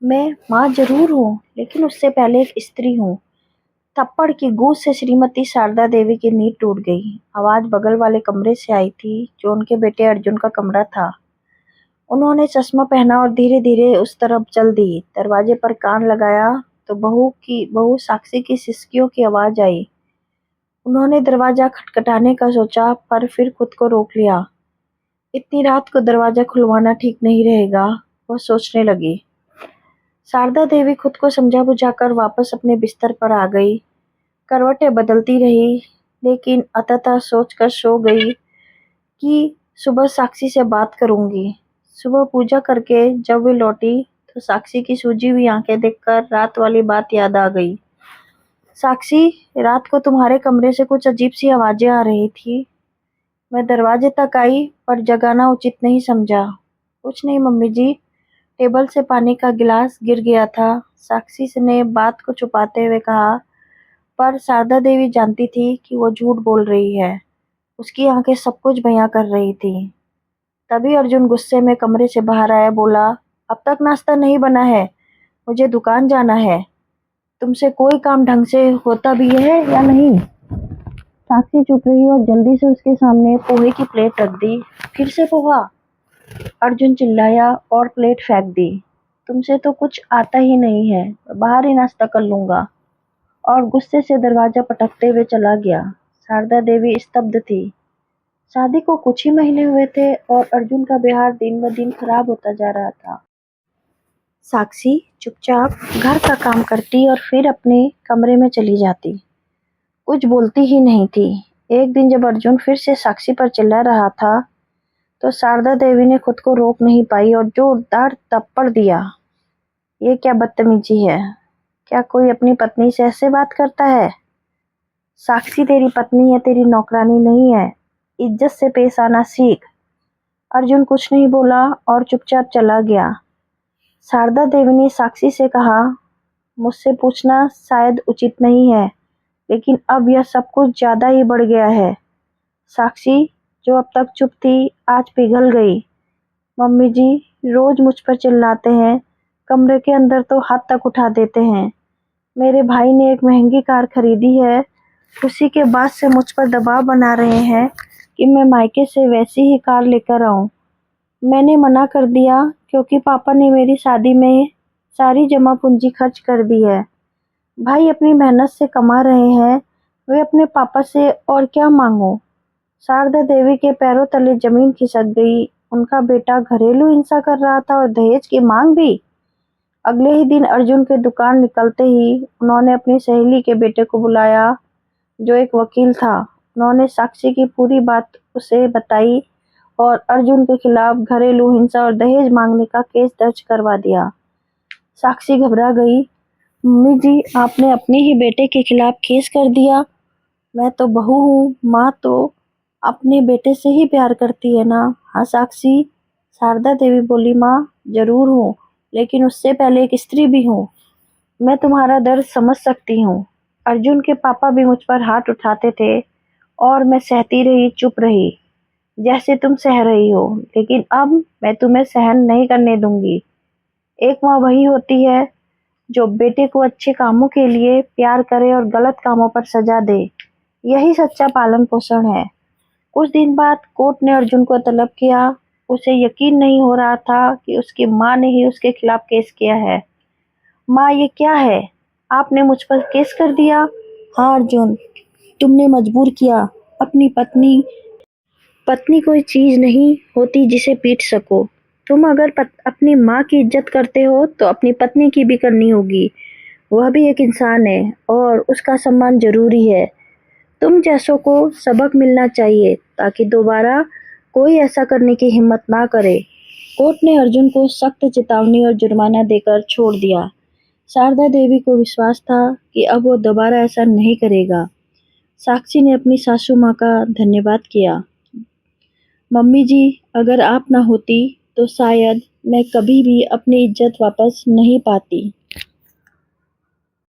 मैं माँ जरूर हूँ, लेकिन उससे पहले एक स्त्री हूँ। थप्पड़ की गूंज से श्रीमती शारदा देवी की नींद टूट गई। आवाज बगल वाले कमरे से आई थी, जो उनके बेटे अर्जुन का कमरा था। उन्होंने चश्मा पहना और धीरे धीरे उस तरफ चल दी। दरवाजे पर कान लगाया तो बहू साक्षी की सिसकियों की आवाज आई। उन्होंने दरवाजा खटखटाने का सोचा, पर फिर खुद को रोक लिया। इतनी रात को दरवाजा खुलवाना ठीक नहीं रहेगा, वह सोचने लगी। शारदा देवी खुद को समझा बुझाकर वापस अपने बिस्तर पर आ गई। करवटें बदलती रही, लेकिन अंततः सोचकर सो गई कि सुबह साक्षी से बात करूंगी। सुबह पूजा करके जब वे लौटी तो साक्षी की सूजी हुई आंखें देखकर रात वाली बात याद आ गई। साक्षी, रात को तुम्हारे कमरे से कुछ अजीब सी आवाजें आ रही थी। मैं दरवाजे तक आई, पर जगाना उचित नहीं समझा। कुछ नहीं मम्मी जी, टेबल से पानी का गिलास गिर गया था, साक्षी ने बात को छुपाते हुए कहा। पर शारदा देवी जानती थी कि वो झूठ बोल रही है। उसकी आंखें सब कुछ बयां कर रही थी। तभी अर्जुन गुस्से में कमरे से बाहर आया, बोला, अब तक नाश्ता नहीं बना है, मुझे दुकान जाना है। तुमसे कोई काम ढंग से होता भी है या नहीं? साक्षी चुप रही और जल्दी से उसके सामने पोहे की प्लेट रख दी। फिर से पोहा? अर्जुन चिल्लाया और प्लेट फेंक दी। तुमसे तो कुछ आता ही नहीं है, बाहर ही नाश्ता कर लूंगा। और गुस्से से दरवाजा पटकते हुए चला गया। शारदा देवी स्तब्ध थी। शादी को कुछ ही महीने हुए थे और अर्जुन का व्यवहार दिन ब दिन खराब होता जा रहा था। साक्षी चुपचाप घर का काम करती और फिर अपने कमरे में चली जाती। कुछ बोलती ही नहीं थी। एक दिन जब अर्जुन फिर से साक्षी पर चिल्ला रहा था, तो शारदा देवी ने खुद को रोक नहीं पाई और जोरदार थप्पड़ दिया। ये क्या बदतमीजी है? क्या कोई अपनी पत्नी से ऐसे बात करता है? साक्षी तेरी पत्नी है, तेरी नौकरानी नहीं है। इज्जत से पेश आना सीख। अर्जुन कुछ नहीं बोला और चुपचाप चला गया। शारदा देवी ने साक्षी से कहा, मुझसे पूछना शायद उचित नहीं है, लेकिन अब यह सब कुछ ज्यादा ही बढ़ गया है। साक्षी, जो अब तक चुप थी, आज पिघल गई। मम्मी जी रोज मुझ पर चिल्लाते हैं, कमरे के अंदर तो हाथ तक उठा देते हैं। मेरे भाई ने एक महंगी कार खरीदी है, उसी के बाद से मुझ पर दबाव बना रहे हैं कि मैं मायके से वैसी ही कार लेकर आऊं। मैंने मना कर दिया क्योंकि पापा ने मेरी शादी में सारी जमा पूंजी खर्च कर दी है। भाई अपनी मेहनत से कमा रहे हैं, वे अपने पापा से और क्या मांगो। शारदा देवी के पैरों तले जमीन खिसक गई। उनका बेटा घरेलू हिंसा कर रहा था और दहेज की मांग भी। अगले ही दिन अर्जुन के दुकान निकलते ही उन्होंने अपनी सहेली के बेटे को बुलाया, जो एक वकील था। उन्होंने साक्षी की पूरी बात उसे बताई और अर्जुन के खिलाफ घरेलू हिंसा और दहेज मांगने का केस दर्ज करवा दिया। साक्षी घबरा गई। मम्मी जी, आपने अपने ही बेटे के खिलाफ केस कर दिया? मैं तो बहू हूँ, माँ तो अपने बेटे से ही प्यार करती है ना। हाँ साक्षी, शारदा देवी बोली। माँ जरूर हूँ, लेकिन उससे पहले एक स्त्री भी हूँ। मैं तुम्हारा दर्द समझ सकती हूँ। अर्जुन के पापा भी मुझ पर हाथ उठाते थे और मैं सहती रही, चुप रही, जैसे तुम सह रही हो। लेकिन अब मैं तुम्हें सहन नहीं करने दूंगी। एक माँ वही होती है जो बेटे को अच्छे कामों के लिए प्यार करे और गलत कामों पर सजा दे। यही सच्चा पालन पोषण है। कुछ दिन बाद कोर्ट ने अर्जुन को तलब किया। उसे यकीन नहीं हो रहा था कि उसकी माँ ने ही उसके खिलाफ केस किया है। माँ, ये क्या है? आपने मुझ पर केस कर दिया? हाँ अर्जुन, तुमने मजबूर किया। अपनी पत्नी पत्नी कोई चीज नहीं होती जिसे पीट सको। तुम अगर अपनी माँ की इज्जत करते हो तो अपनी पत्नी की भी करनी होगी। वह भी एक इंसान है और उसका सम्मान जरूरी है। तुम जैसों को सबक मिलना चाहिए ताकि दोबारा कोई ऐसा करने की हिम्मत ना करे। कोर्ट ने अर्जुन को सख्त चेतावनी और जुर्माना देकर छोड़ दिया। शारदा देवी को विश्वास था कि अब वो दोबारा ऐसा नहीं करेगा। साक्षी ने अपनी सासू माँ का धन्यवाद किया। मम्मी जी, अगर आप ना होती तो शायद मैं कभी भी अपनी इज्जत वापस नहीं पाती।